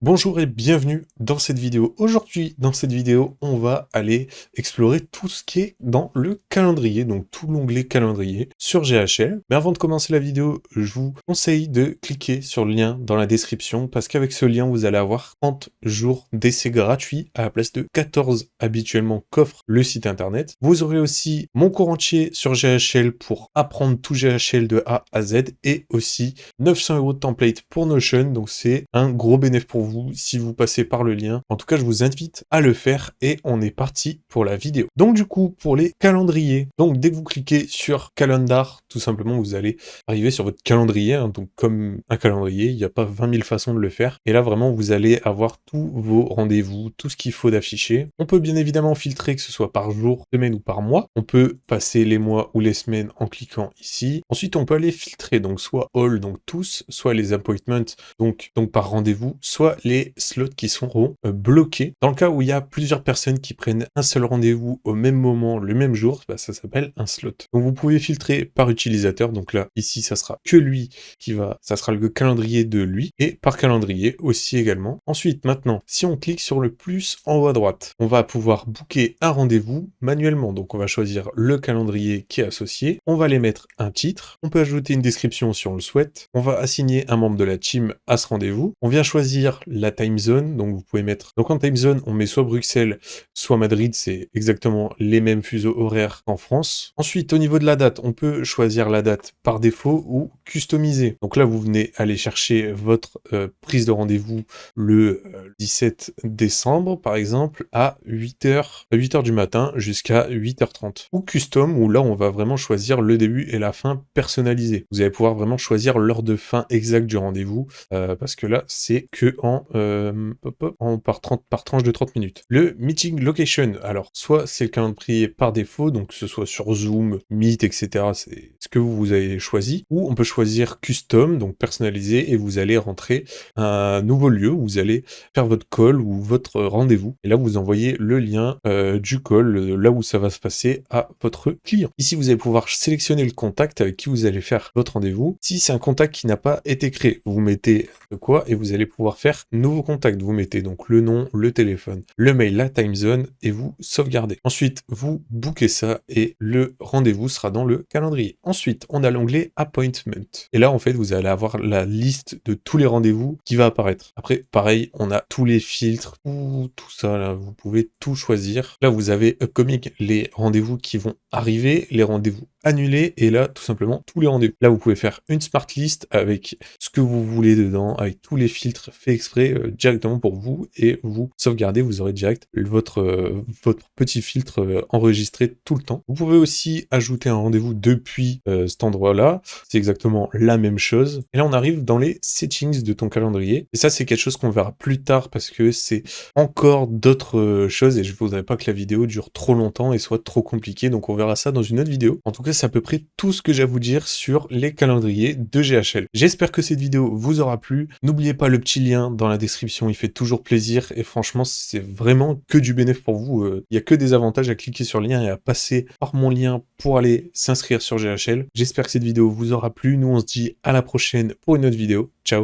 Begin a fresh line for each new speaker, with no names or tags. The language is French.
Bonjour et bienvenue dans cette vidéo. Aujourd'hui, dans cette vidéo, on va aller explorer tout ce qui est dans le calendrier, donc tout l'onglet calendrier sur GHL. Mais avant de commencer la vidéo, je vous conseille de cliquer sur le lien dans la description parce qu'avec ce lien, vous allez avoir 30 jours d'essai gratuit à la place de 14 habituellement qu'offre le site internet. Vous aurez aussi mon cours entier sur GHL pour apprendre tout GHL de A à Z et aussi 900 € de template pour Notion. Donc c'est un gros bénéfice pour vous si vous passez par le lien. En tout cas, je vous invite à le faire et on est parti pour la vidéo. Donc du coup, pour les calendriers, donc dès que vous cliquez sur Calendar, tout simplement, vous allez arriver sur votre calendrier. Donc comme un calendrier, il n'y a pas 20 000 façons de le faire. Et là, vraiment, vous allez avoir tous vos rendez-vous, tout ce qu'il faut d'afficher. On peut bien évidemment filtrer que ce soit par jour, semaine ou par mois. On peut passer les mois ou les semaines en cliquant ici. Ensuite, on peut aller filtrer, donc soit all, donc tous, soit les appointments, donc par rendez-vous, soit les slots qui seront bloqués. Dans le cas où il y a plusieurs personnes qui prennent un seul rendez-vous au même moment, le même jour, ça s'appelle un slot. Donc vous pouvez filtrer par utilisateur, donc là, ici, ça sera que lui ça sera le calendrier de lui, et par calendrier aussi également. Ensuite, maintenant, si on clique sur le plus en haut à droite, on va pouvoir booker un rendez-vous manuellement. Donc on va choisir le calendrier qui est associé, on va les mettre un titre, on peut ajouter une description si on le souhaite, on va assigner un membre de la team à ce rendez-vous, on vient choisir la time zone, donc vous pouvez mettre, donc en time zone, on met soit Bruxelles, soit Madrid, c'est exactement les mêmes fuseaux horaires qu'en France. Ensuite, au niveau de la date, on peut choisir la date par défaut ou customiser. Donc là, vous venez aller chercher votre prise de rendez-vous le 17 décembre, par exemple, à 8h du matin jusqu'à 8h30. Ou custom, où là, on va vraiment choisir le début et la fin personnalisée. Vous allez pouvoir vraiment choisir l'heure de fin exacte du rendez-vous, parce que là, c'est que par tranche de 30 minutes. Le meeting location, alors, soit c'est le calendrier par défaut, donc que ce soit sur Zoom, Meet, etc., c'est ce que vous avez choisi, ou on peut choisir custom, donc personnalisé, et vous allez rentrer un nouveau lieu où vous allez faire votre call ou votre rendez-vous. Et là, vous envoyez le lien du call, là où ça va se passer, à votre client. Ici, vous allez pouvoir sélectionner le contact avec qui vous allez faire votre rendez-vous. Si c'est un contact qui n'a pas été créé, vous mettez de quoi et vous allez pouvoir faire nouveau contact. Vous mettez donc le nom, le téléphone, le mail, la time zone et vous sauvegardez. Ensuite, vous bookez ça et le rendez-vous sera dans le calendrier. Ensuite, on a l'onglet Appointment. Et là, en fait, vous allez avoir la liste de tous les rendez-vous qui va apparaître. Après, pareil, on a tous les filtres, tout ça, là, vous pouvez tout choisir. Là, vous avez Upcoming, les rendez-vous qui vont arriver, les rendez-vous annulés, et là, tout simplement, tous les rendez-vous. Là, vous pouvez faire une smart list avec ce que vous voulez dedans, avec tous les filtres faits exprès directement pour vous, et vous sauvegardez, vous aurez direct votre petit filtre enregistré tout le temps. Vous pouvez aussi ajouter un rendez-vous depuis cet endroit-là, c'est exactement la même chose. Et là, on arrive dans les settings de ton calendrier, et ça, c'est quelque chose qu'on verra plus tard, parce que c'est encore d'autres choses, et je voudrais pas que la vidéo dure trop longtemps et soit trop compliquée, donc on verra ça dans une autre vidéo. En tout cas, c'est à peu près tout ce que j'ai à vous dire sur les calendriers de GHL. J'espère que cette vidéo vous aura plu. N'oubliez pas le petit lien dans la description, il fait toujours plaisir et franchement, c'est vraiment que du bénéfice pour vous. Il n'y a que des avantages à cliquer sur le lien et à passer par mon lien pour aller s'inscrire sur GHL. J'espère que cette vidéo vous aura plu. Nous, on se dit à la prochaine pour une autre vidéo. Ciao!